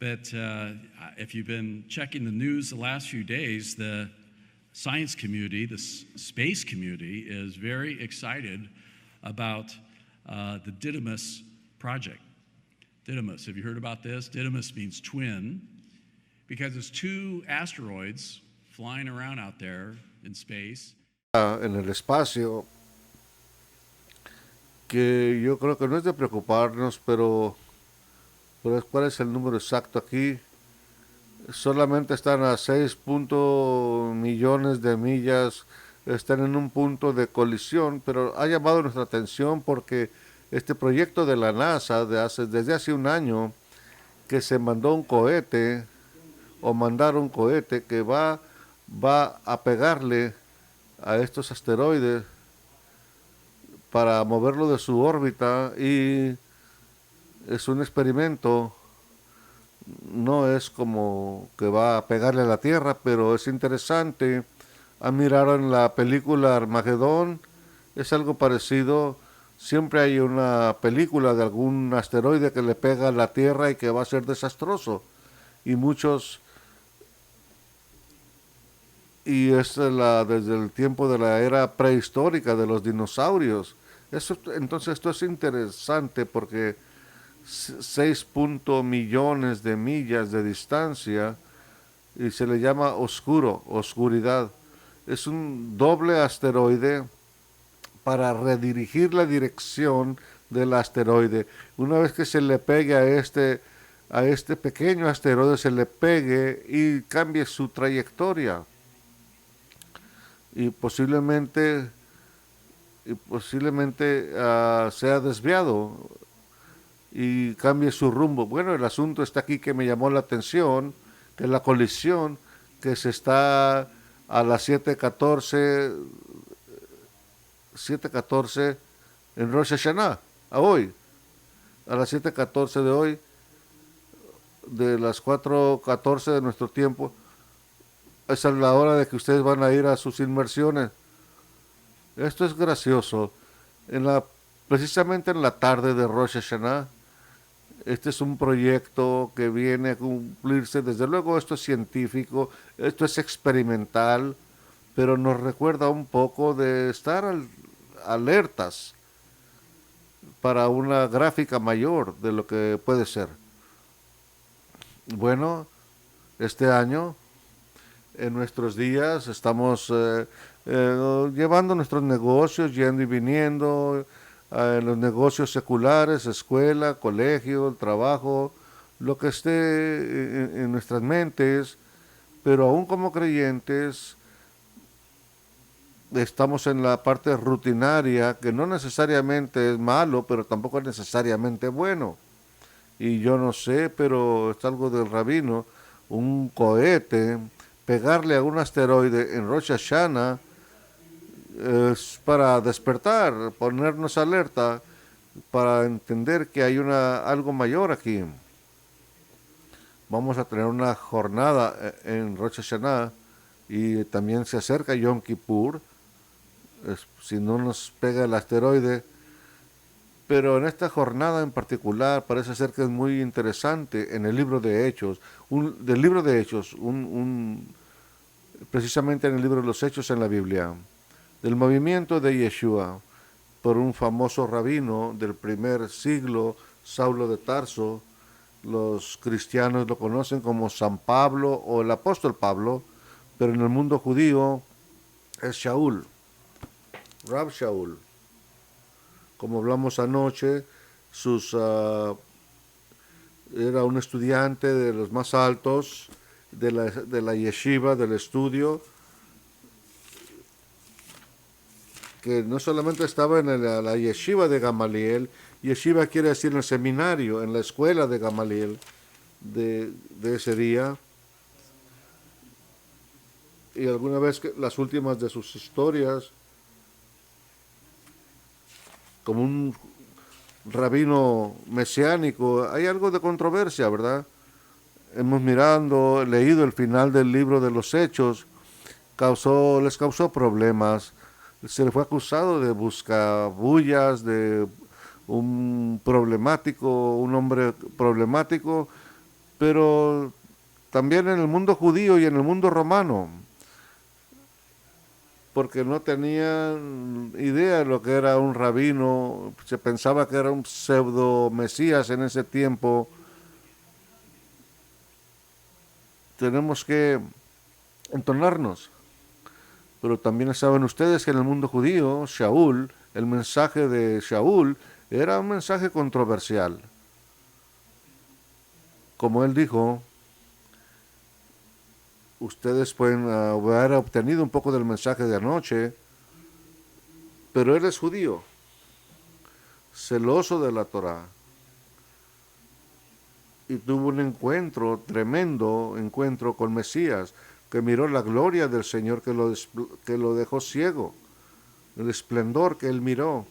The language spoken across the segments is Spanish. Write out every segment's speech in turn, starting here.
But if you've been checking the news the last few days, the science community, the space community, is very excited about the Didymus project. Didymus, have you heard about this? Didymus means twin, because it's two asteroids flying around out there in space. En el espacio, que yo creo que no es de preocuparnos, pero ¿cuál es el número exacto aquí? Solamente están a 6 millones de millas, están en un punto de colisión, pero ha llamado nuestra atención porque este proyecto de la NASA desde hace un año que se mandó un cohete o mandaron un cohete que va a pegarle a estos asteroides para moverlo de su órbita, y es un experimento. No es como que va a pegarle a la Tierra, pero es interesante. Miraron la película Armagedón, es algo parecido. Siempre hay una película de algún asteroide que le pega a la Tierra y que va a ser desastroso. Y es desde el tiempo de la era prehistórica de los dinosaurios. Entonces esto es interesante porque 6 millones de millas de distancia, y se le llama oscuridad. Es un doble asteroide para redirigir la dirección del asteroide. Una vez que se le pegue a este pequeño asteroide, se le pegue y cambie su trayectoria. Y posiblemente sea desviado y cambie su rumbo. Bueno, el asunto está aquí que me llamó la atención, que la colisión que se está a las 7:14 en Rosh Hashanah, a las 7:14 de hoy, de las 4:14 de nuestro tiempo. Esa es la hora de que ustedes van a ir a sus inmersiones. Esto es gracioso. Precisamente en la tarde de Rosh Hashanah, este es un proyecto que viene a cumplirse. Desde luego esto es científico, esto es experimental, pero nos recuerda un poco de estar alertas para una gráfica mayor de lo que puede ser. Bueno, este año, en nuestros días, estamos llevando nuestros negocios, yendo y viniendo, los negocios seculares, escuela, colegio, el trabajo, lo que esté en nuestras mentes, pero aún como creyentes estamos en la parte rutinaria, que no necesariamente es malo, pero tampoco es necesariamente bueno. Y yo no sé, pero es algo del rabino, un cohete, pegarle a un asteroide en Rosh Hashanah, es para despertar, ponernos alerta, para entender que hay algo mayor aquí. Vamos a tener una jornada en Rosh Hashanah, y también se acerca Yom Kippur, si no nos pega el asteroide. Pero en esta jornada en particular parece ser que es muy interesante en el libro de Hechos, precisamente en el libro de los Hechos en la Biblia, del movimiento de Yeshua por un famoso rabino del primer siglo, Saulo de Tarso. Los cristianos lo conocen como San Pablo o el apóstol Pablo, pero en el mundo judío es Shaul, Rab Shaul. Como hablamos anoche, era un estudiante de los más altos de la yeshiva, del estudio, que no solamente estaba en la yeshiva de Gamaliel. Yeshiva quiere decir en el seminario, en la escuela de Gamaliel de ese día. Y alguna vez las últimas de sus historias, como un rabino mesiánico, hay algo de controversia, ¿verdad? Hemos leído el final del libro de los Hechos, les causó problemas. Se le fue acusado de buscabullas, de un hombre problemático, pero también en el mundo judío y en el mundo romano, porque no tenían idea de lo que era un rabino, se pensaba que era un pseudo mesías en ese tiempo. Tenemos que entonarnos. Pero también saben ustedes que en el mundo judío, Shaul, el mensaje de Shaul era un mensaje controversial. Como él dijo, ustedes pueden haber obtenido un poco del mensaje de anoche, pero él es judío, celoso de la Torah, y tuvo un encuentro, tremendo encuentro con Mesías, que miró la gloria del Señor que lo dejó ciego, el esplendor que él miró,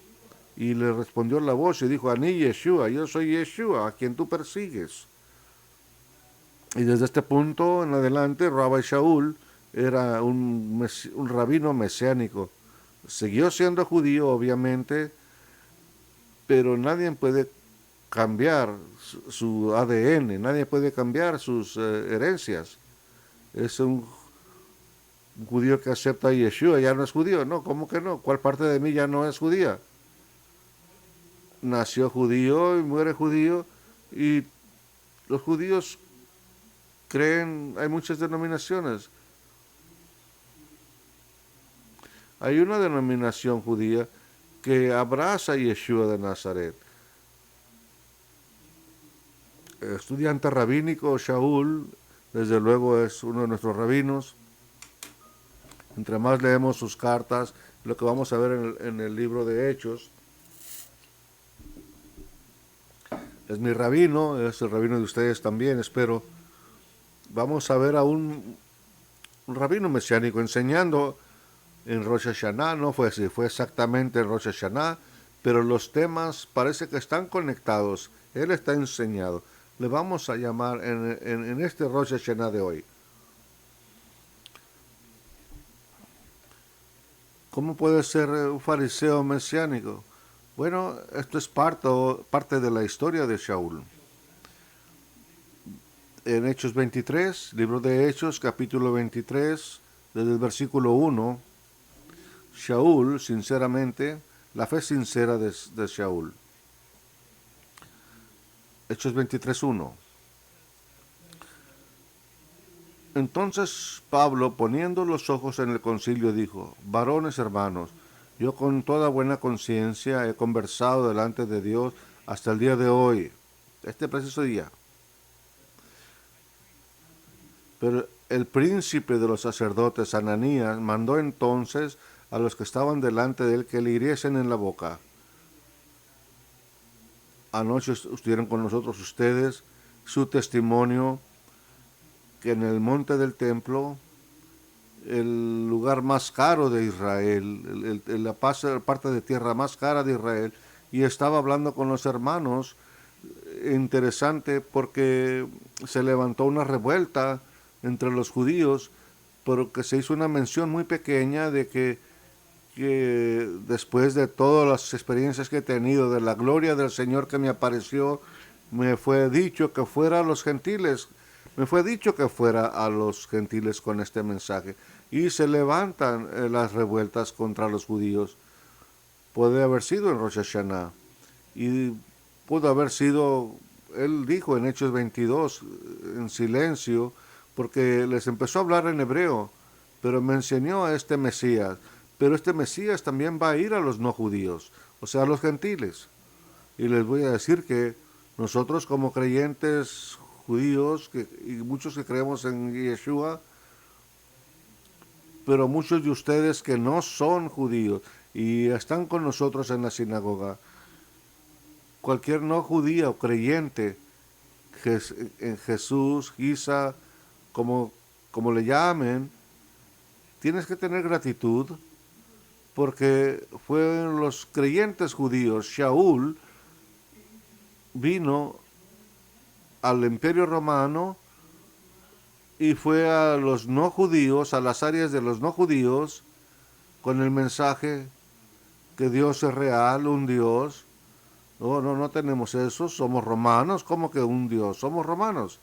y le respondió la voz y dijo, Ani Yeshua, yo soy Yeshua, a quien tú persigues. Y desde este punto en adelante, Rabbi Shaul era un rabino mesiánico. Siguió siendo judío, obviamente, pero nadie puede cambiar su ADN, nadie puede cambiar sus herencias. Es un judío que acepta a Yeshua, ya no es judío. No, ¿cómo que no? ¿Cuál parte de mí ya no es judía? Nació judío y muere judío, y los judíos creen, hay muchas denominaciones. Hay una denominación judía que abraza a Yeshua de Nazaret. El estudiante rabínico Shaul, desde luego, es uno de nuestros rabinos. Entre más leemos sus cartas, lo que vamos a ver en el libro de Hechos, es mi rabino, es el rabino de ustedes también, espero. Vamos a ver a un rabino mesiánico enseñando en Rosh Hashanah. No fue así, fue exactamente en Rosh Hashanah, pero los temas parece que están conectados. Él está enseñado. Le vamos a llamar en este Rosh Hashanah de hoy. ¿Cómo puede ser un fariseo mesiánico? Bueno, esto es parte de la historia de Shaul. En Hechos 23, libro de Hechos, capítulo 23, desde el versículo 1, Shaul, sinceramente, la fe sincera de Shaul. Hechos 23:1. Entonces Pablo, poniendo los ojos en el concilio, dijo, varones hermanos, yo con toda buena conciencia he conversado delante de Dios hasta el día de hoy, este preciso día. Pero el príncipe de los sacerdotes, Ananías, mandó entonces a los que estaban delante de él que le hiriesen en la boca. Anoche estuvieron con nosotros ustedes su testimonio que en el monte del templo, el lugar más caro de Israel, la parte de tierra más cara de Israel, y estaba hablando con los hermanos, interesante porque se levantó una revuelta entre los judíos, pero que se hizo una mención muy pequeña de que después de todas las experiencias que he tenido, de la gloria del Señor que me apareció, me fue dicho que fuera a los gentiles, me fue dicho que fuera a los gentiles con este mensaje. Y se levantan las revueltas contra los judíos. Puede haber sido en Rosh Hashanah. Y pudo haber sido, él dijo en Hechos 22, en silencio, porque les empezó a hablar en hebreo, pero mencionó a este Mesías. Pero este Mesías también va a ir a los no judíos, o sea, a los gentiles. Y les voy a decir que nosotros como creyentes judíos, y muchos que creemos en Yeshua, pero muchos de ustedes que no son judíos y están con nosotros en la sinagoga, cualquier no judía o creyente en Jesús, Isa, como le llamen, tienes que tener gratitud porque fueron los creyentes judíos. Shaul vino al Imperio Romano y fue a los no judíos, a las áreas de los no judíos, con el mensaje que Dios es real, un Dios. No tenemos eso, somos romanos, ¿cómo que un Dios? Somos romanos.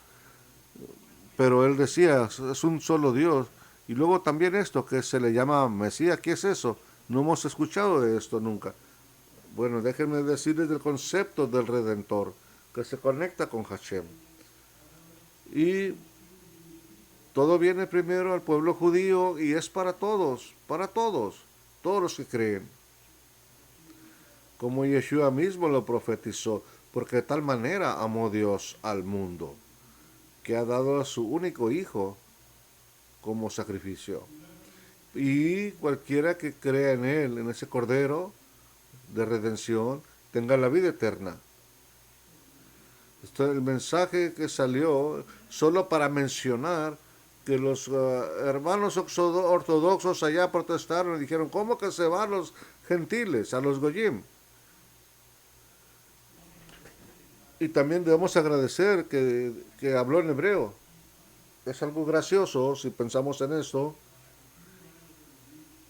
pero él decía, es un solo Dios. Y luego también esto que se le llama Mesías, ¿qué es eso? No hemos escuchado de esto nunca. Bueno, déjenme decirles del concepto del Redentor, que se conecta con Hashem. Y todo viene primero al pueblo judío y es para todos, todos los que creen. Como Yeshua mismo lo profetizó, porque de tal manera amó Dios al mundo, que ha dado a su único hijo como sacrificio. Y cualquiera que crea en él, en ese cordero de redención, tenga la vida eterna. Esto es el mensaje que salió solo para mencionar que los hermanos ortodoxos allá protestaron y dijeron, ¿cómo que se van los gentiles, a los goyim? Y también debemos agradecer que habló en hebreo. Es algo gracioso si pensamos en esto.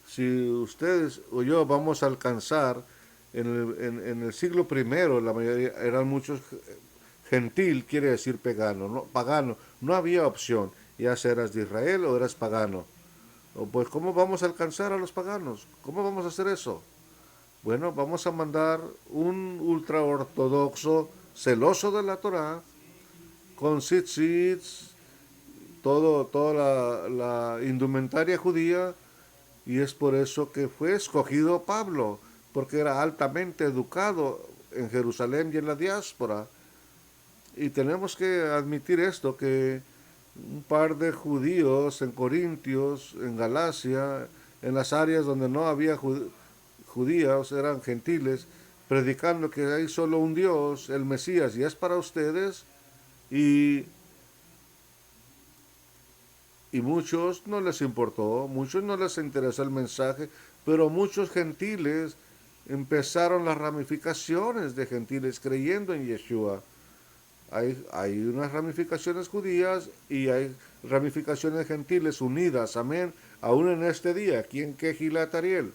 Si ustedes o yo vamos a alcanzar en el siglo primero, la mayoría eran muchos gentil, quiere decir pagano. No había opción, ya eras de Israel o eras pagano. O pues, ¿cómo vamos a alcanzar a los paganos? ¿Cómo vamos a hacer eso? Bueno, vamos a mandar un ultraortodoxo celoso de la Torah, con tzitzits, toda la indumentaria judía, y es por eso que fue escogido Pablo, porque era altamente educado en Jerusalén y en la diáspora. Y tenemos que admitir esto, que un par de judíos en Corintios, en Galacia, en las áreas donde no había judíos, eran gentiles, predicando que hay solo un Dios, el Mesías, y es para ustedes, y muchos no les importó, muchos no les interesó el mensaje, pero muchos gentiles empezaron las ramificaciones de gentiles creyendo en Yeshua. Hay unas ramificaciones judías y hay ramificaciones gentiles unidas, amén, aún en este día, aquí en Kehilat Ariel.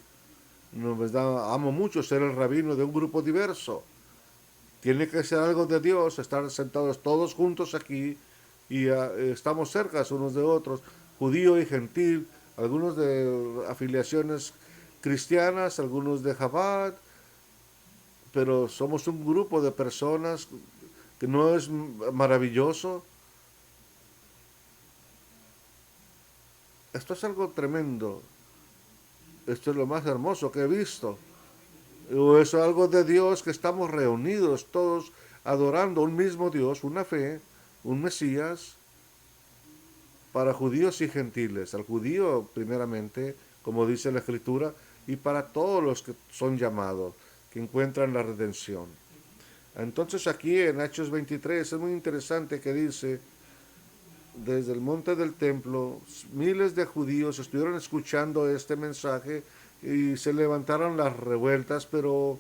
No, amo mucho ser el rabino de un grupo diverso. Tiene que ser algo de Dios, estar sentados todos juntos aquí y estamos cerca unos de otros, judío y gentil, algunos de afiliaciones cristianas, algunos de Chabad, pero somos un grupo de personas que no es maravilloso. Esto es algo tremendo. Esto es lo más hermoso que he visto. O es algo de Dios que estamos reunidos todos adorando un mismo Dios, una fe, un Mesías, para judíos y gentiles. Al judío primeramente, como dice la Escritura, y para todos los que son llamados, que encuentran la redención. Entonces aquí en Hechos 23 es muy interesante que dice, desde el monte del templo, miles de judíos estuvieron escuchando este mensaje y se levantaron las revueltas, pero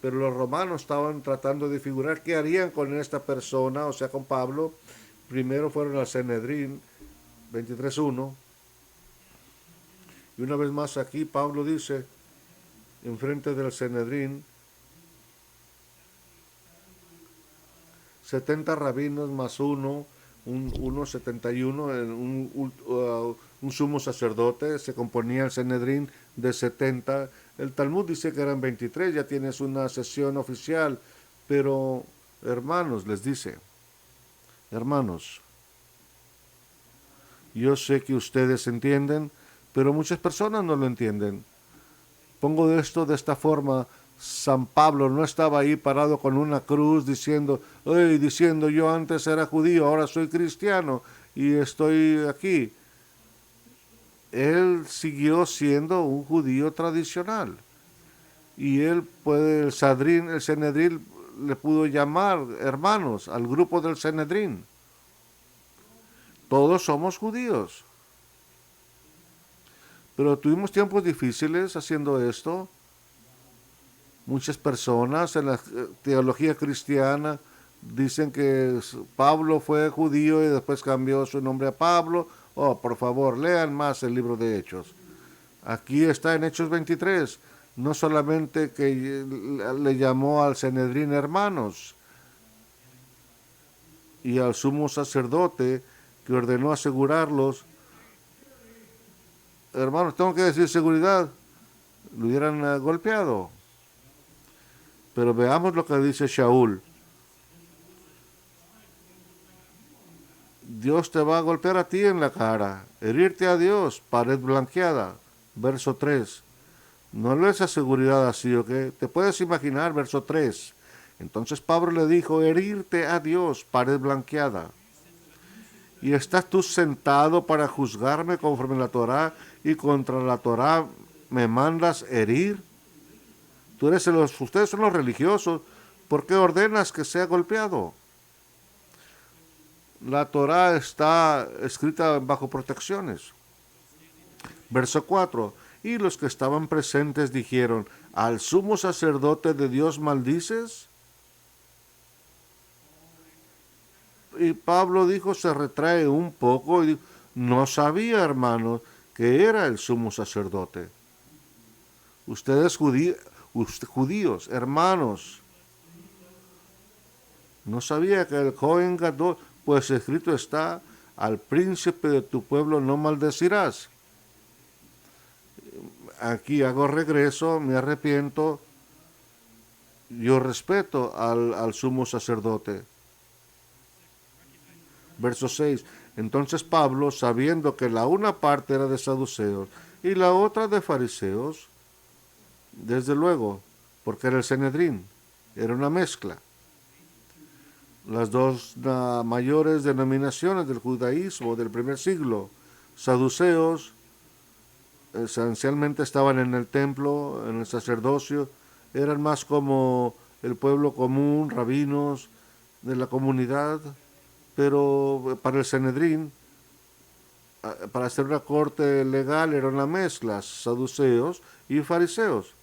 los romanos estaban tratando de figurar qué harían con esta persona, o sea, con Pablo. Primero fueron al Sanedrín, 23.1. Y una vez más aquí Pablo dice, enfrente del Sanedrín, 70 rabinos más uno, 71, un sumo sacerdote, se componía el Sanedrín de 70. El Talmud dice que eran 23, ya tienes una sesión oficial, pero hermanos, les dice, hermanos, yo sé que ustedes entienden, pero muchas personas no lo entienden. Pongo esto de esta forma. San Pablo no estaba ahí parado con una cruz diciendo yo antes era judío, ahora soy cristiano y estoy aquí. Él siguió siendo un judío tradicional. Y él el Sanedrín le pudo llamar hermanos al grupo del Sanedrín. Todos somos judíos. Pero tuvimos tiempos difíciles haciendo esto. Muchas personas en la teología cristiana dicen que Pablo fue judío y después cambió su nombre a Pablo. Oh, por favor, lean más el libro de Hechos. Aquí está en Hechos 23. No solamente que le llamó al Sanedrín hermanos y al sumo sacerdote que ordenó asegurarlos. Hermanos, tengo que decir seguridad, lo hubieran golpeado. Pero veamos lo que dice Shaul. Dios te va a golpear a ti en la cara, herirte a Dios, pared blanqueada. Verso 3. No le esa seguridad así, ¿ok? Te puedes imaginar, verso 3. Entonces Pablo le dijo, herirte a Dios, pared blanqueada. Y estás tú sentado para juzgarme conforme a la Torá y contra la Torá me mandas herir. Ustedes son los religiosos, ¿por qué ordenas que sea golpeado? La Torá está escrita bajo protecciones. Verso 4. Y los que estaban presentes dijeron, ¿al sumo sacerdote de Dios maldices? Y Pablo dijo, se retrae un poco y dijo, no sabía, hermanos, que era el sumo sacerdote. Ustedes judíos, hermanos, no sabía que el Cohen Gadol, pues escrito está, al príncipe de tu pueblo no maldecirás. Aquí hago regreso, me arrepiento, yo respeto al sumo sacerdote. Verso 6. Entonces Pablo, sabiendo que la una parte era de saduceos y la otra de fariseos, desde luego, porque era el Sanedrín, era una mezcla. Las dos mayores denominaciones del judaísmo del primer siglo, saduceos, esencialmente estaban en el templo, en el sacerdocio, eran más como el pueblo común, rabinos de la comunidad, pero para el Sanedrín, para hacer una corte legal, era una mezcla, saduceos y fariseos,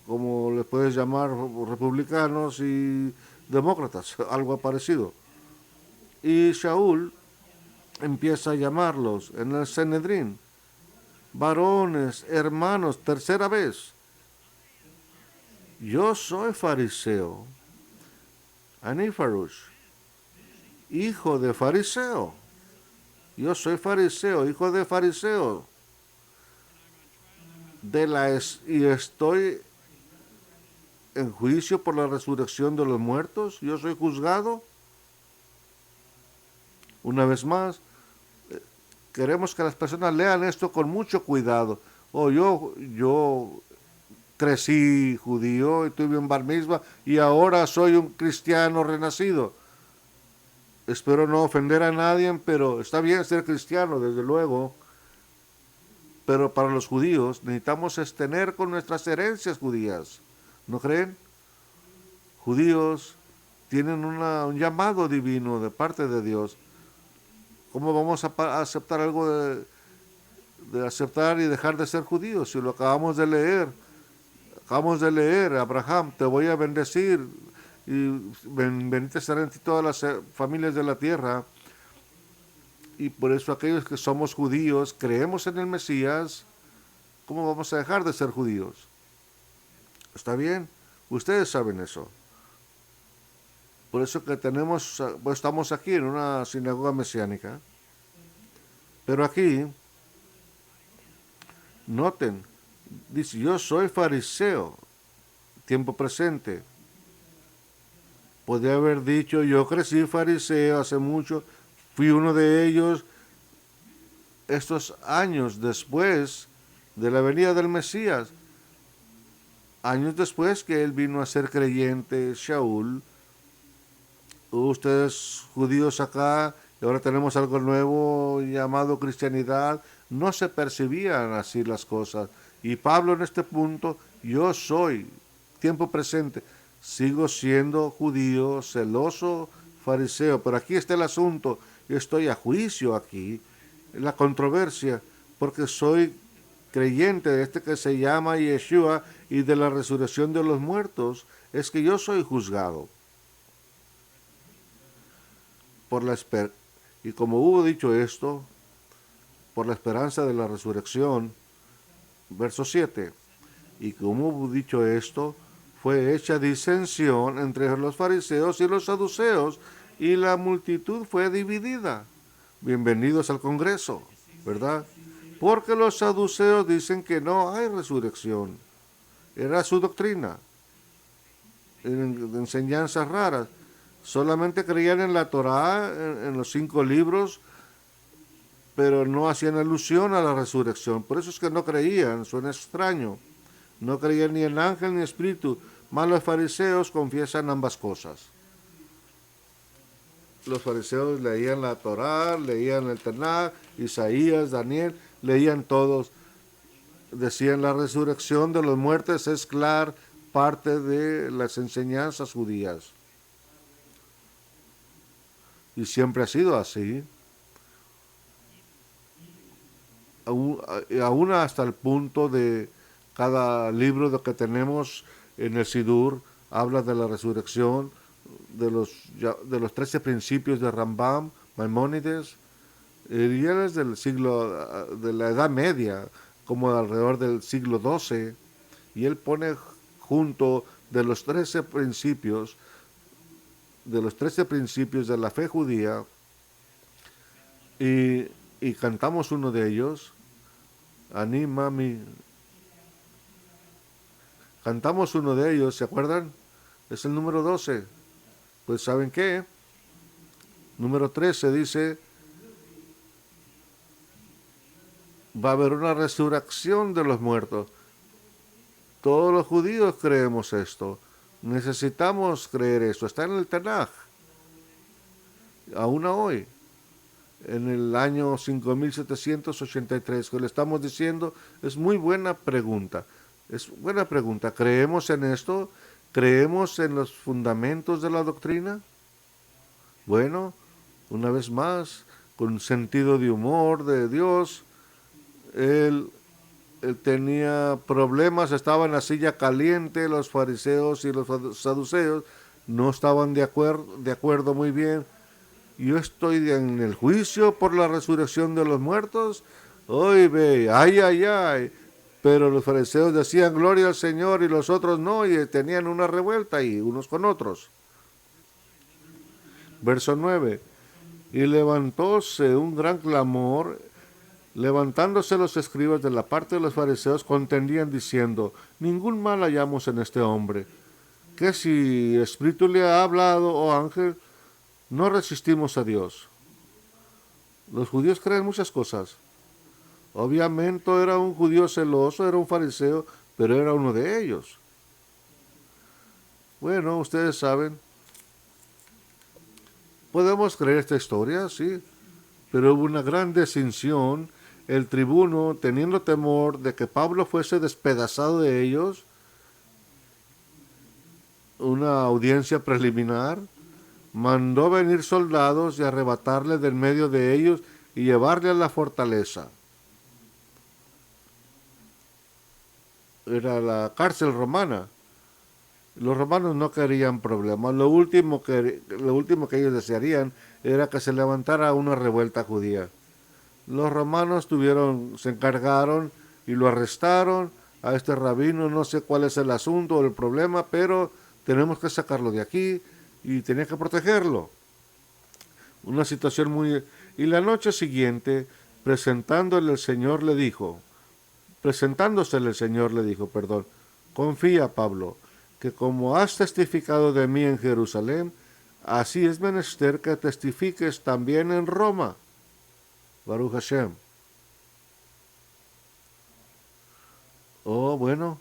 como le puedes llamar republicanos y demócratas, algo parecido. Y Shaul empieza a llamarlos en el Sanedrín, varones, hermanos, tercera vez. Yo soy fariseo, Anifarush, hijo de fariseo. Yo soy fariseo, hijo de fariseo. Y estoy en juicio por la resurrección de los muertos. Yo soy juzgado. Una vez más, queremos que las personas lean esto con mucho cuidado. Yo crecí judío y tuve un bar mitzvah y ahora soy un cristiano renacido. Espero no ofender a nadie, pero está bien ser cristiano, desde luego. Pero para los judíos necesitamos tener con nuestras herencias judías. ¿No creen? Judíos tienen un llamado divino de parte de Dios. ¿Cómo vamos a aceptar algo de aceptar y dejar de ser judíos? Si lo acabamos de leer, Abraham, te voy a bendecir y bendita serán en ti todas las familias de la tierra. Y por eso aquellos que somos judíos, creemos en el Mesías, ¿cómo vamos a dejar de ser judíos? ¿Está bien? Ustedes saben eso. Por eso que estamos aquí en una sinagoga mesiánica. Pero aquí, noten, dice, yo soy fariseo, tiempo presente. Podría haber dicho, yo crecí fariseo hace mucho, fui uno de ellos estos años después de la venida del Mesías. Años después que él vino a ser creyente, Shaul. Ustedes judíos acá, y ahora tenemos algo nuevo llamado cristianidad. No se percibían así las cosas. Y Pablo en este punto, yo soy, tiempo presente, sigo siendo judío, celoso, fariseo. Pero aquí está el asunto, yo estoy a juicio aquí, la controversia, porque soy creyente de este que se llama Yeshua y de la resurrección de los muertos, es que yo soy juzgado. Y como hubo dicho esto, por la esperanza de la resurrección, verso 7, y como hubo dicho esto, fue hecha disensión entre los fariseos y los saduceos, y la multitud fue dividida. bienvenidos al Congreso, ¿verdad? Porque los saduceos dicen que no hay resurrección. Era su doctrina, enseñanzas raras. Solamente creían en la Torá, en los 5 libros, pero no hacían alusión a la resurrección. Por eso es que no creían, suena extraño. No creían ni en ángel ni espíritu. Más los fariseos confiesan ambas cosas. Los fariseos leían la Torá, leían el Tanaj, Isaías, Daniel, leían todos. Decían la resurrección de los muertos es clara parte de las enseñanzas judías. Y siempre ha sido así. Aún hasta el punto de cada libro de que tenemos en el Sidur habla de la resurrección, de los 13 principios de Rambam, Maimónides, y él es del siglo, de la Edad Media, como alrededor del siglo XII, y él pone junto de los 13 principios, de la fe judía, y cantamos uno de ellos, Ani Mami. Cantamos uno de ellos, ¿se acuerdan? Es el número 12. Pues ¿saben qué? Número 13 dice, va a haber una resurrección de los muertos. Todos los judíos creemos esto. Necesitamos creer esto. Está en el Tanaj. Aún hoy. En el año 5783, que le estamos diciendo, es muy buena pregunta. Es buena pregunta. ¿Creemos en esto? ¿Creemos en los fundamentos de la doctrina? Bueno, una vez más, con sentido de humor de Dios, él tenía problemas, estaba en la silla caliente, los fariseos y los saduceos no estaban de acuerdo muy bien. Yo estoy en el juicio por la resurrección de los muertos. Hoy ve, ay, ay, ay. Pero los fariseos decían gloria al Señor y los otros no, y tenían una revuelta ahí, unos con otros. Verso 9. Y levantóse un gran clamor, levantándose los escribas de la parte de los fariseos, contendían diciendo, ningún mal hallamos en este hombre, que si espíritu le ha hablado o ángel, no resistimos a Dios. Los judíos creen muchas cosas. Obviamente era un judío celoso, era un fariseo, pero era uno de ellos. Bueno, ustedes saben, podemos creer esta historia, sí, pero hubo una gran distinción. El tribuno, teniendo temor de que Pablo fuese despedazado de ellos, una audiencia preliminar, mandó venir soldados y arrebatarle del medio de ellos y llevarle a la fortaleza. Era la cárcel romana. Los romanos no querían problemas. Lo último que ellos desearían era que se levantara una revuelta judía. Los romanos se encargaron y lo arrestaron a este rabino. No sé cuál es el asunto o el problema, pero tenemos que sacarlo de aquí y tenía que protegerlo. Una situación muy... Y la noche siguiente, presentándosele el Señor le dijo, confía, Pablo, que como has testificado de mí en Jerusalén, así es menester que testifiques también en Roma. Baruch Hashem. Oh, bueno,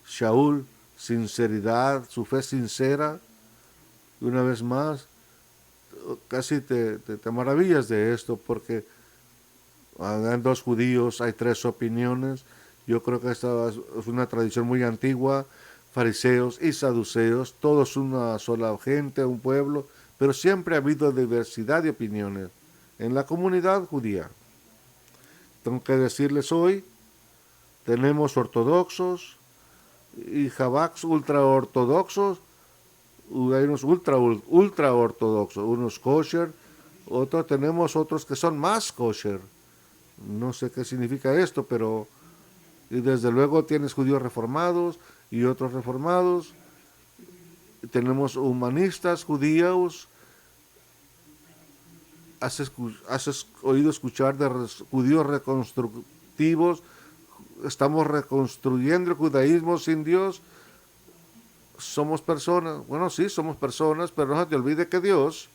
Shaul, sinceridad, su fe sincera. Y una vez más, casi te maravillas de esto, porque hay 2 judíos, hay 3 opiniones. Yo creo que esta es una tradición muy antigua. Fariseos y saduceos, todos una sola gente, un pueblo, pero siempre ha habido diversidad de opiniones en la comunidad judía. Tengo que decirles hoy, tenemos ortodoxos y jabaks ultraortodoxos, hay unos ultra ortodoxos, unos kosher, tenemos otros que son más kosher. No sé qué significa esto, pero y desde luego tienes judíos reformados y otros reformados. Tenemos humanistas judíos. has oído escuchar de judíos reconstructivos? ¿Estamos reconstruyendo el judaísmo sin Dios? ¿Somos personas? Bueno, sí, somos personas, pero no se te olvide que Dios,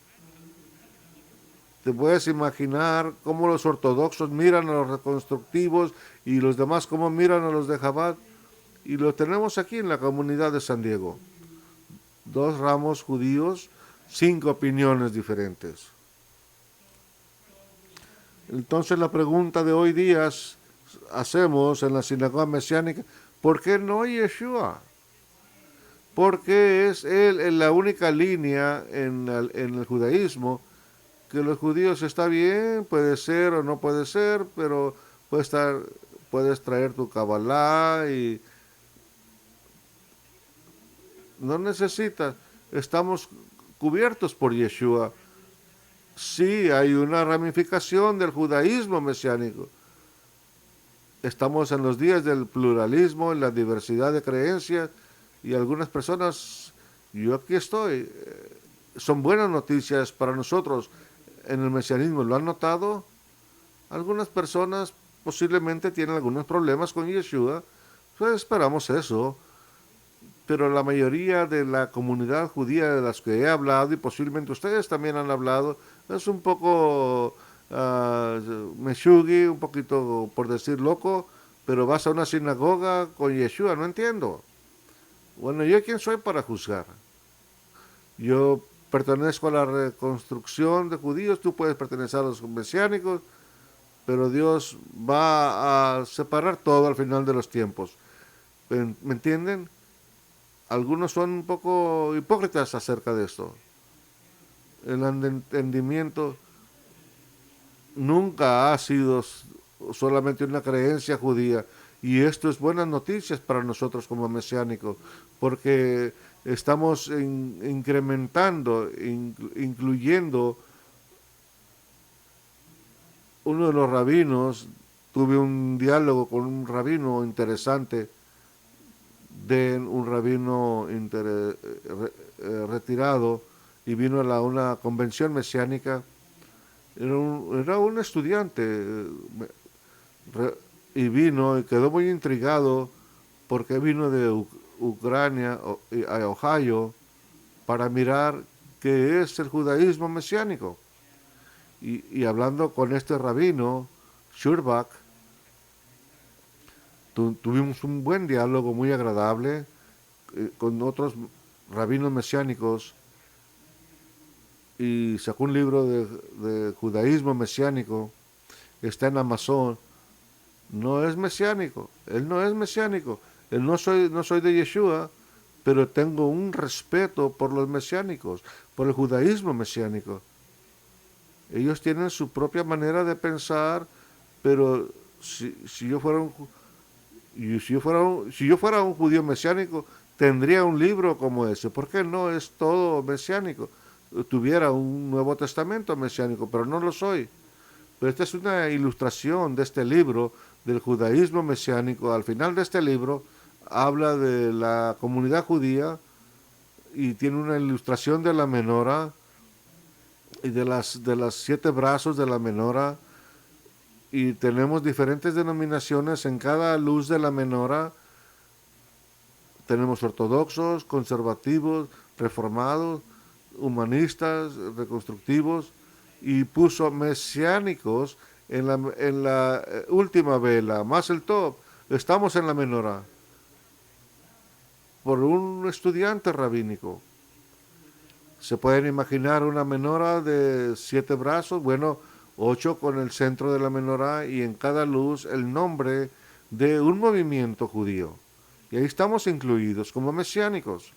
te puedes imaginar cómo los ortodoxos miran a los reconstructivos y los demás cómo miran a los de Chabad. Y lo tenemos aquí en la comunidad de San Diego. Dos ramos judíos, 5 opiniones diferentes. Entonces la pregunta de hoy día hacemos en la sinagoga mesiánica, ¿por qué no Yeshua? Porque es él la única línea en el judaísmo que los judíos está bien, puede ser o no puede ser, pero puedes traer tu Kabbalah y no necesitas, estamos cubiertos por Yeshua. Sí, hay una ramificación del judaísmo mesiánico. Estamos en los días del pluralismo, en la diversidad de creencias, y algunas personas, yo aquí estoy, son buenas noticias para nosotros en el mesianismo. ¿Lo han notado? Algunas personas posiblemente tienen algunos problemas con Yeshua, pues esperamos eso, pero la mayoría de la comunidad judía de las que he hablado, y posiblemente ustedes también han hablado, es un poco meshugi, un poquito por decir loco, pero vas a una sinagoga con Yeshua, no entiendo. Bueno, ¿yo quién soy para juzgar? Yo pertenezco a la reconstrucción de judíos, tú puedes pertenecer a los mesiánicos, pero Dios va a separar todo al final de los tiempos. ¿Me entienden? Algunos son un poco hipócritas acerca de esto. El entendimiento nunca ha sido solamente una creencia judía, y esto es buenas noticias para nosotros como mesiánicos, porque estamos incrementando, incluyendo uno de los rabinos. Tuve un diálogo con un rabino interesante, de un rabino retirado, y vino a una convención mesiánica. Era un estudiante y vino y quedó muy intrigado porque vino de Ucrania a Ohio para mirar qué es el judaísmo mesiánico. Y hablando con este rabino, Shurbach, tuvimos un buen diálogo muy agradable con otros rabinos mesiánicos, y sacó un libro de judaísmo mesiánico, está en Amazon. No es mesiánico, él no es mesiánico, él no soy de Yeshua, pero tengo un respeto por los mesiánicos, por el judaísmo mesiánico. Ellos tienen su propia manera de pensar, pero si yo fuera un judío mesiánico, tendría un libro como ese. ¿Por qué no es todo mesiánico? Tuviera un Nuevo Testamento mesiánico, pero no lo soy. Pero esta es una ilustración de este libro del judaísmo mesiánico. Al final de este libro habla de la comunidad judía y tiene una ilustración de la menora y de las 7 brazos de la menora, y tenemos diferentes denominaciones en cada luz de la menora. Tenemos ortodoxos, conservativos, reformados, humanistas, reconstructivos, y puso mesiánicos en la última vela, más el top. Estamos en la menora por un estudiante rabínico. ¿Se pueden imaginar una menora de 7 brazos? Bueno, 8 con el centro de la menora, y en cada luz el nombre de un movimiento judío. Y ahí estamos incluidos como mesiánicos.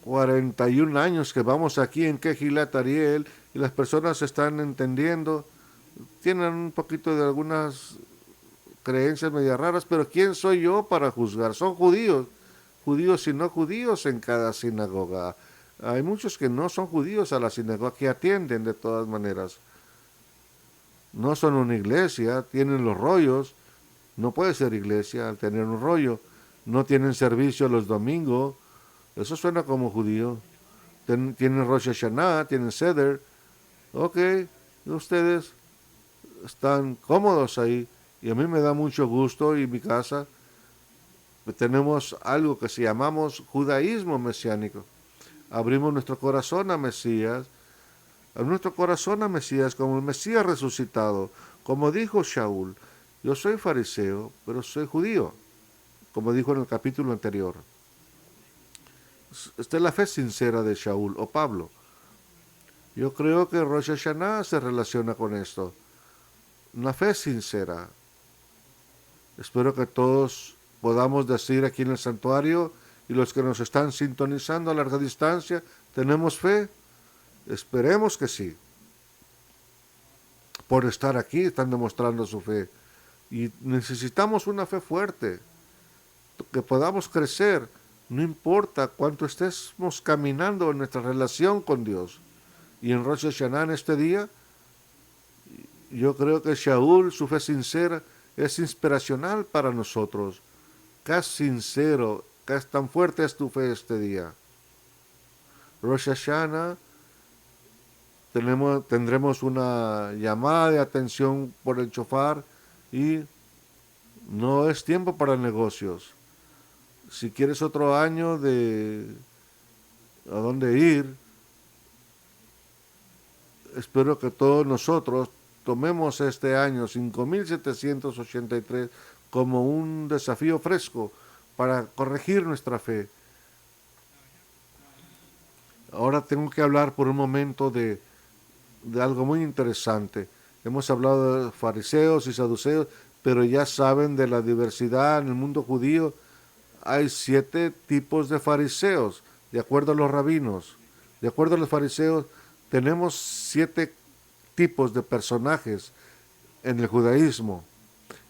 41 años que vamos aquí en Kehilat Ariel, y las personas están entendiendo, tienen un poquito de algunas creencias medio raras, pero ¿quién soy yo para juzgar? Son judíos y no judíos en cada sinagoga. Hay muchos que no son judíos a la sinagoga, que atienden de todas maneras. No son una iglesia, tienen los rollos. No puede ser iglesia al tener un rollo. No tienen servicio los domingos. Eso suena como judío. Tienen Rosh Hashanah, tienen Seder. Ok, ustedes están cómodos ahí. Y a mí me da mucho gusto y en mi casa tenemos algo que se llamamos judaísmo mesiánico. Abrimos nuestro corazón a Mesías, a nuestro corazón a Mesías como el Mesías resucitado. Como dijo Shaul, yo soy fariseo, pero soy judío, como dijo en el capítulo anterior. Esta es la fe sincera de Shaul o Pablo. Yo creo que Rosh Hashanah se relaciona con esto. Una fe sincera. Espero que todos podamos decir aquí en el santuario y los que nos están sintonizando a larga distancia, ¿tenemos fe? Esperemos que sí. Por estar aquí están demostrando su fe. Y necesitamos una fe fuerte, que podamos crecer, no importa cuánto estemos caminando en nuestra relación con Dios. Y en Rosh Hashanah, en este día, yo creo que Shaul, su fe sincera, es inspiracional para nosotros. Qué sincero, qué tan fuerte es tu fe este día. Rosh Hashanah, tendremos una llamada de atención por el shofar y no es tiempo para negocios. Si quieres otro año de a dónde ir, espero que todos nosotros tomemos este año 5783 como un desafío fresco para corregir nuestra fe. Ahora tengo que hablar por un momento de algo muy interesante. Hemos hablado de fariseos y saduceos, pero ya saben de la diversidad en el mundo judío. Hay 7 tipos de fariseos, de acuerdo a los rabinos. De acuerdo a los fariseos, tenemos 7 tipos de personajes en el judaísmo.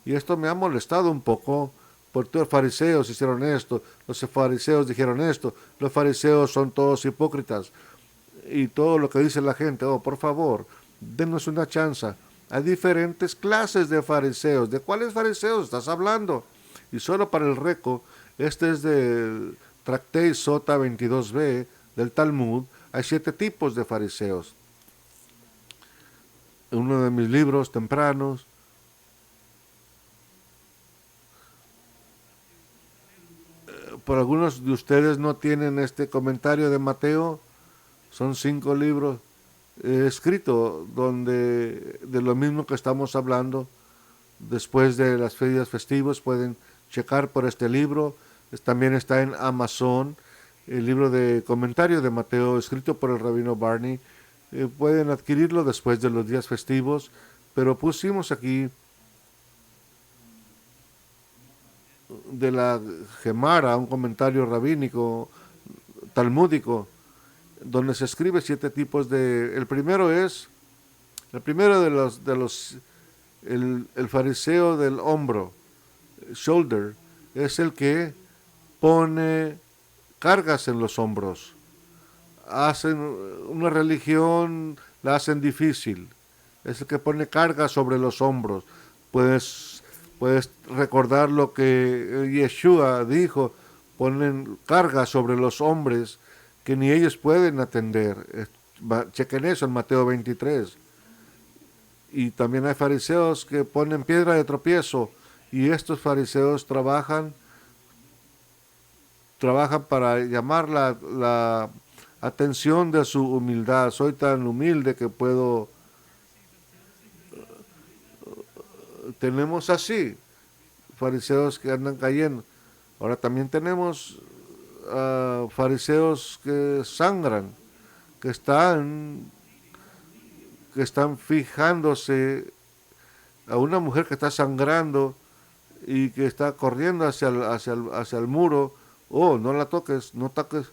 Y esto me ha molestado un poco, porque los fariseos hicieron esto, los fariseos dijeron esto, los fariseos son todos hipócritas. Y todo lo que dice la gente, oh, por favor, denos una chance. Hay diferentes clases de fariseos. ¿De cuáles fariseos estás hablando? Y solo para el récord, este es del Tractate Sota 22b del Talmud. Hay 7 tipos de fariseos. En uno de mis libros tempranos, por algunos de ustedes no tienen este comentario de Mateo. Son 5 libros escritos donde de lo mismo que estamos hablando. Después de las ferias festivas pueden checar por este libro. También está en Amazon el libro de comentario de Mateo escrito por el rabino Barney. Pueden adquirirlo después de los días festivos, pero pusimos aquí de la Gemara un comentario rabínico talmúdico donde se escribe 7 tipos de. El primero el fariseo del hombro, shoulder, es el que pone cargas en los hombros. Hacen una religión, la hacen difícil. Es el que pone cargas sobre los hombros. Puedes recordar lo que Yeshua dijo, ponen cargas sobre los hombres que ni ellos pueden atender. Chequen eso en Mateo 23. Y también hay fariseos que ponen piedra de tropiezo, y estos fariseos trabajan para llamar la atención de su humildad. Soy tan humilde que puedo. Tenemos así fariseos que andan cayendo. Ahora también tenemos fariseos que sangran, que están fijándose a una mujer que está sangrando y que está corriendo hacia el muro. Oh, no la toques, no toques,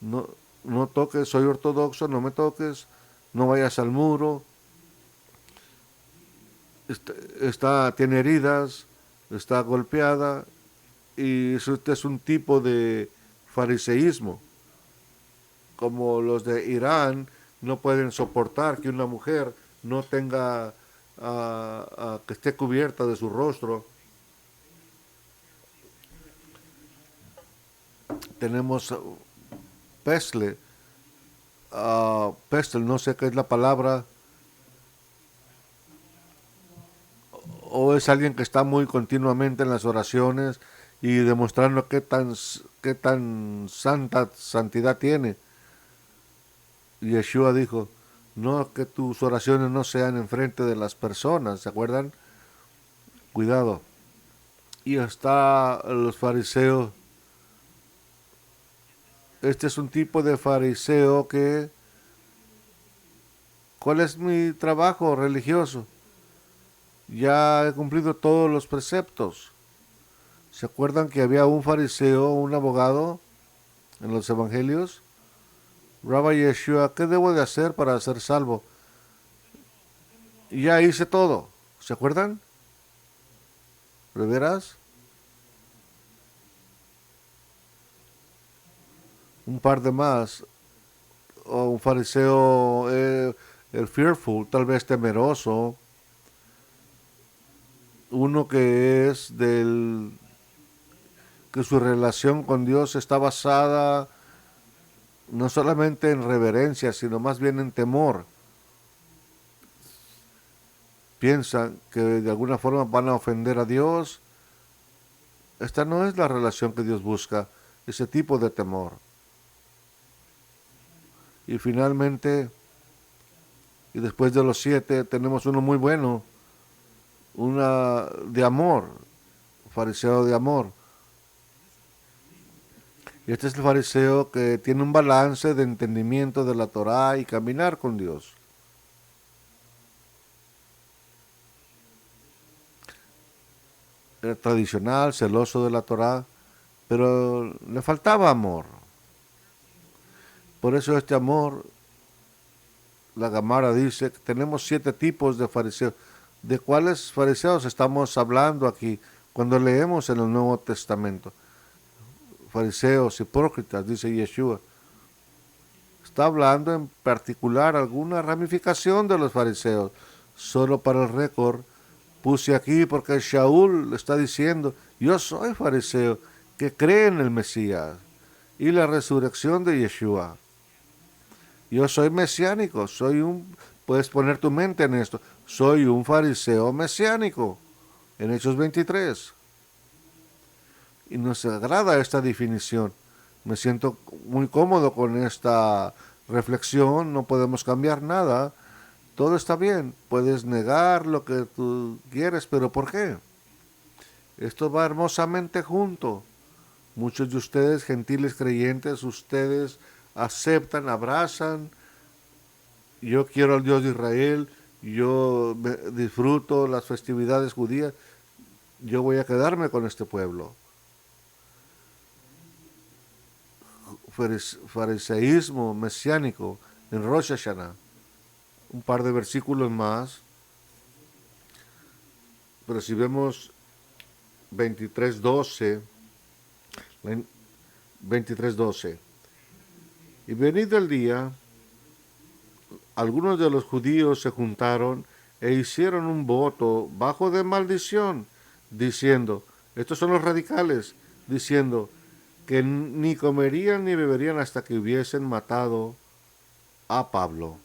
no toques, soy ortodoxo, no me toques, no vayas al muro. Tiene heridas, está golpeada, y este es un tipo de fariseísmo. Como los de Irán no pueden soportar que una mujer no tenga, que esté cubierta de su rostro. Tenemos pestle, pestle, no sé qué es la palabra, o es alguien que está muy continuamente en las oraciones y demostrando qué tan santidad tiene. Y Yeshua dijo, no, que tus oraciones no sean enfrente de las personas, ¿se acuerdan? Cuidado. Y hasta los fariseos, este es un tipo de fariseo que, ¿cuál es mi trabajo religioso? Ya he cumplido todos los preceptos. ¿Se acuerdan que había un fariseo, un abogado en los evangelios? Rabbi Yeshua, ¿qué debo de hacer para ser salvo? Ya hice todo. ¿Se acuerdan? ¿De veras? Un par de más. O un fariseo, el fearful, tal vez temeroso. Uno que es que su relación con Dios está basada no solamente en reverencia, sino más bien en temor. Piensan que de alguna forma van a ofender a Dios. Esta no es la relación que Dios busca, ese tipo de temor. Y finalmente, y después de los 7, tenemos uno muy bueno, una de amor, fariseo de amor. Y este es el fariseo que tiene un balance de entendimiento de la Torá y caminar con Dios. Era tradicional, celoso de la Torá, pero le faltaba amor. Por eso este amor, la Gamara dice que tenemos 7 tipos de fariseos. ¿De cuáles fariseos estamos hablando aquí cuando leemos en el Nuevo Testamento? Fariseos, hipócritas, dice Yeshua. Está hablando en particular alguna ramificación de los fariseos. Solo para el récord puse aquí porque Shaul está diciendo, yo soy fariseo que cree en el Mesías y la resurrección de Yeshua. Yo soy mesiánico, puedes poner tu mente en esto, soy un fariseo mesiánico, en Hechos 23. Y nos agrada esta definición. Me siento muy cómodo con esta reflexión, no podemos cambiar nada, todo está bien, puedes negar lo que tú quieres, pero ¿por qué? Esto va hermosamente junto. Muchos de ustedes, gentiles creyentes, ustedes aceptan, abrazan, yo quiero al Dios de Israel, disfruto las festividades judías, yo voy a quedarme con este pueblo. Fariseísmo mesiánico en Rosh Hashanah. Un par de versículos más, pero si vemos 23:12, 23:12, y venido el día, algunos de los judíos se juntaron e hicieron un voto bajo de maldición, diciendo, estos son los radicales, diciendo que ni comerían ni beberían hasta que hubiesen matado a Pablo.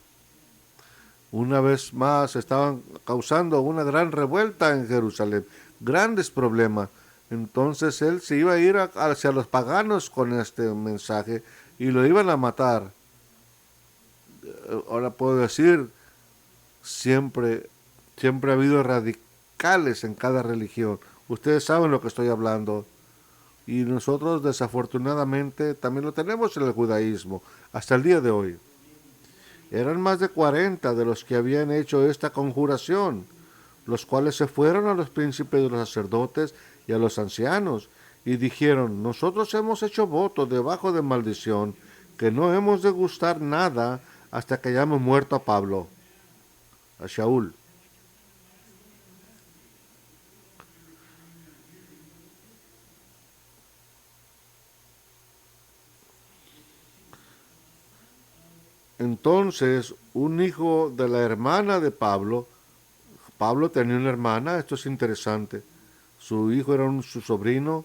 Una vez más estaban causando una gran revuelta en Jerusalén, grandes problemas. Entonces él se iba a ir hacia los paganos con este mensaje y lo iban a matar. Ahora puedo decir, siempre ha habido radicales en cada religión. Ustedes saben lo que estoy hablando. Y nosotros desafortunadamente también lo tenemos en el judaísmo, hasta el día de hoy. Eran más de 40 de los que habían hecho esta conjuración, los cuales se fueron a los príncipes de los sacerdotes y a los ancianos, y dijeron, nosotros hemos hecho voto debajo de maldición, que no hemos de gustar nada hasta que hayamos muerto a Pablo, a Shaul. Entonces, un hijo de la hermana de Pablo tenía una hermana, esto es interesante, su hijo era su sobrino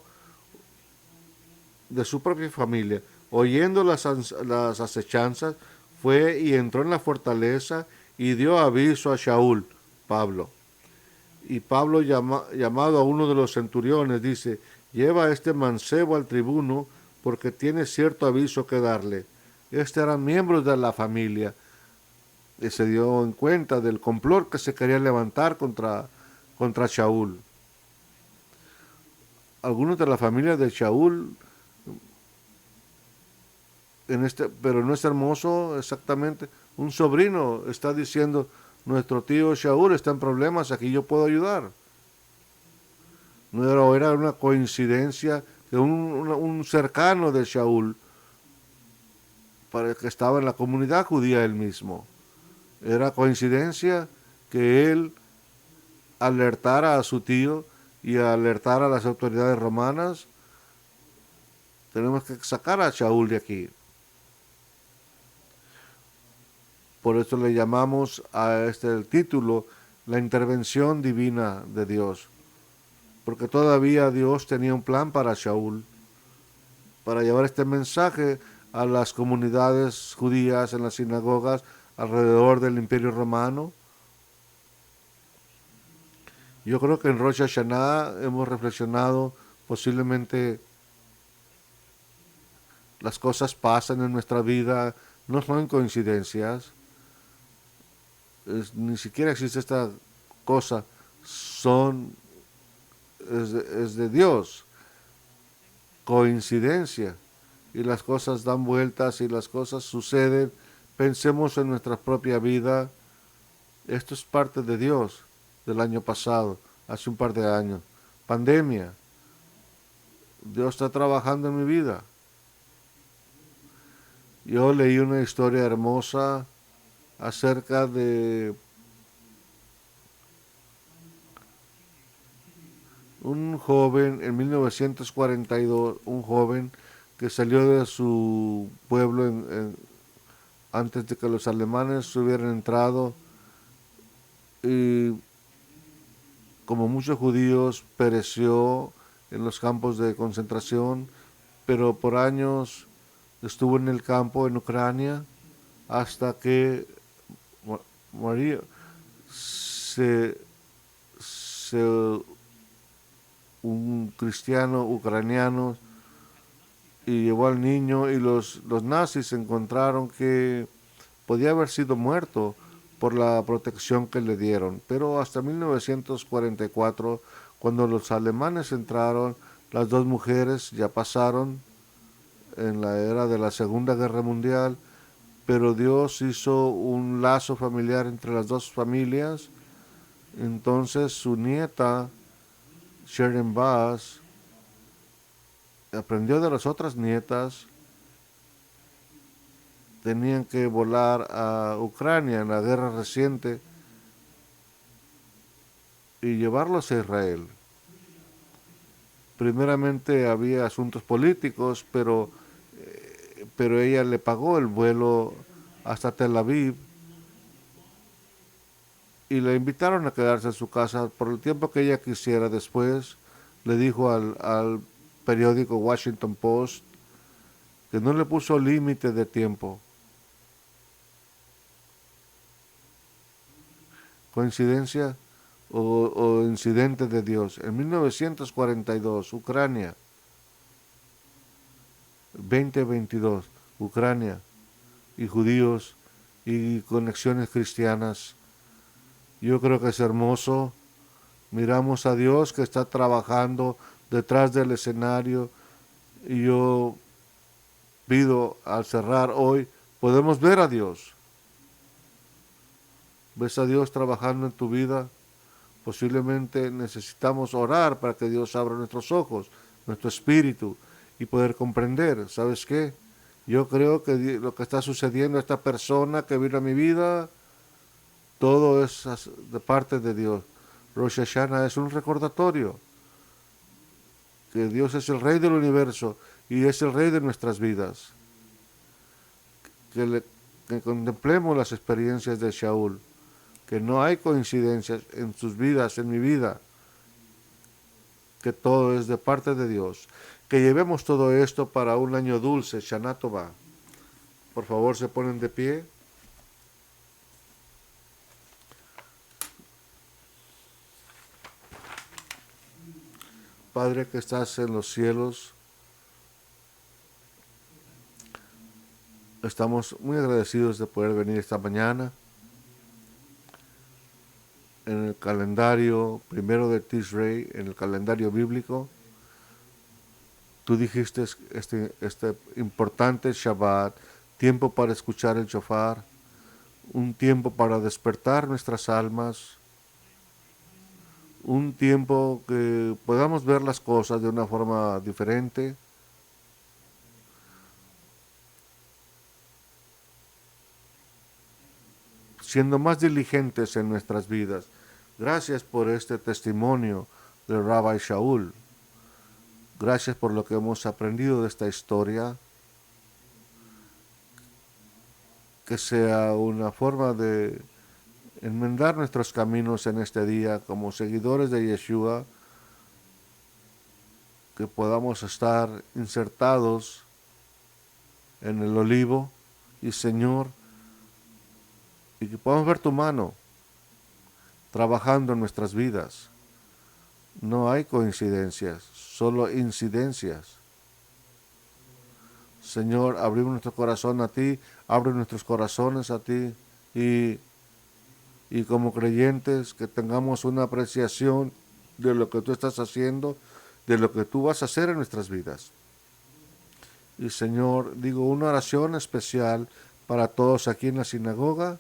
de su propia familia, oyendo las acechanzas, fue y entró en la fortaleza y dio aviso a Shaul, Pablo. Y Pablo, llamado a uno de los centuriones, dice, lleva a este mancebo al tribuno porque tiene cierto aviso que darle. Este eran miembros de la familia y se dio en cuenta del complot que se quería levantar contra Shaul. Algunos de la familia de Shaul, pero no es hermoso exactamente. Un sobrino está diciendo, nuestro tío Shaul está en problemas, aquí yo puedo ayudar. No era una coincidencia que un cercano de Shaul, para que estaba en la comunidad judía él mismo, era coincidencia que él alertara a su tío y alertara a las autoridades romanas, tenemos que sacar a Shaul de aquí. Por eso le llamamos a el título la intervención divina de Dios. Porque todavía Dios tenía un plan para Shaul, para llevar este mensaje a las comunidades judías en las sinagogas alrededor del Imperio Romano. Yo creo que en Rosh Hashanah hemos reflexionado, posiblemente las cosas pasan en nuestra vida, no son coincidencias, ni siquiera existe esta cosa, es de Dios, coincidencia, y las cosas dan vueltas y las cosas suceden. Pensemos en nuestra propia vida, esto es parte de Dios del año pasado, hace un par de años, pandemia, Dios está trabajando en mi vida. Yo leí una historia hermosa acerca de un joven en 1942, un joven que salió de su pueblo antes de que los alemanes hubieran entrado, y como muchos judíos pereció en los campos de concentración, pero por años estuvo en el campo en Ucrania hasta que María se un cristiano ucraniano y llevó al niño, y los nazis encontraron que podía haber sido muerto por la protección que le dieron. Pero hasta 1944, cuando los alemanes entraron, las dos mujeres ya pasaron en la era de la Segunda Guerra Mundial, pero Dios hizo un lazo familiar entre las dos familias. Entonces su nieta, Sharon Bass, aprendió de las otras nietas, tenían que volar a Ucrania en la guerra reciente y llevarlos a Israel. Primeramente había asuntos políticos, pero ella le pagó el vuelo hasta Tel Aviv y le invitaron a quedarse en su casa por el tiempo que ella quisiera. Después le dijo al periódico Washington Post que no le puso límite de tiempo. ¿Coincidencia o incidente de Dios? En 1942, Ucrania, 2022, Ucrania y judíos y conexiones cristianas. Yo creo que es hermoso. Miramos a Dios que está trabajando detrás del escenario, y yo pido al cerrar hoy, podemos ver a Dios. ¿Ves a Dios trabajando en tu vida? Posiblemente necesitamos orar para que Dios abra nuestros ojos, nuestro espíritu, y poder comprender. ¿Sabes qué? Yo creo que lo que está sucediendo a esta persona que vino a mi vida, todo es de parte de Dios. Rosh Hashanah es un recordatorio que Dios es el Rey del universo y es el Rey de nuestras vidas. Que contemplemos las experiencias de Shaul, que no hay coincidencias en sus vidas, en mi vida, que todo es de parte de Dios. que llevemos todo esto para un año dulce, Shana Tova. Por favor, se ponen de pie. Padre que estás en los cielos, estamos muy agradecidos de poder venir esta mañana. En el calendario primero de Tishrei, en el calendario bíblico, tú dijiste este importante Shabbat, tiempo para escuchar el shofar, un tiempo para despertar nuestras almas, un tiempo que podamos ver las cosas de una forma diferente. Siendo más diligentes en nuestras vidas. Gracias por este testimonio del Rabbi Shaul. Gracias por lo que hemos aprendido de esta historia. Que sea una forma de enmendar nuestros caminos en este día como seguidores de Yeshua. Que podamos estar insertados en el olivo y Señor, y que podamos ver tu mano trabajando en nuestras vidas. No hay coincidencias, solo incidencias. Señor, abrimos nuestro corazón a ti, abre nuestros corazones a ti y como creyentes que tengamos una apreciación de lo que tú estás haciendo, de lo que tú vas a hacer en nuestras vidas. Y Señor, digo una oración especial para todos aquí en la sinagoga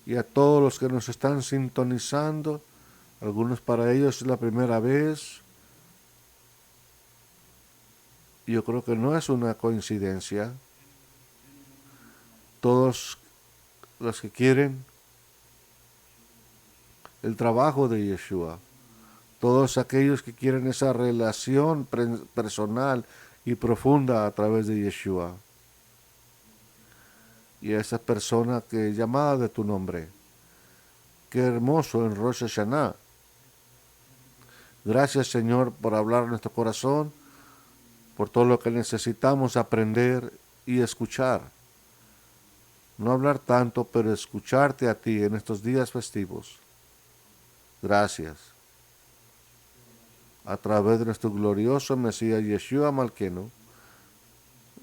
y a todos los que nos están sintonizando. Algunos para ellos es la primera vez. Yo creo que no es una coincidencia. Todos los que quieren el trabajo de Yeshua, todos aquellos que quieren esa relación personal y profunda a través de Yeshua. Y a esa persona que es llamada de tu nombre. Qué hermoso en Rosh Hashanah. Gracias, Señor, por hablar a nuestro corazón, por todo lo que necesitamos aprender y escuchar. No hablar tanto, pero escucharte a ti en estos días festivos. Gracias. A través de nuestro glorioso Mesías Yeshua Malkenu,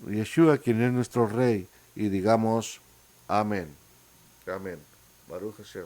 Yeshua quien es nuestro Rey, y digamos, amén. Amén. Baruch Hashem.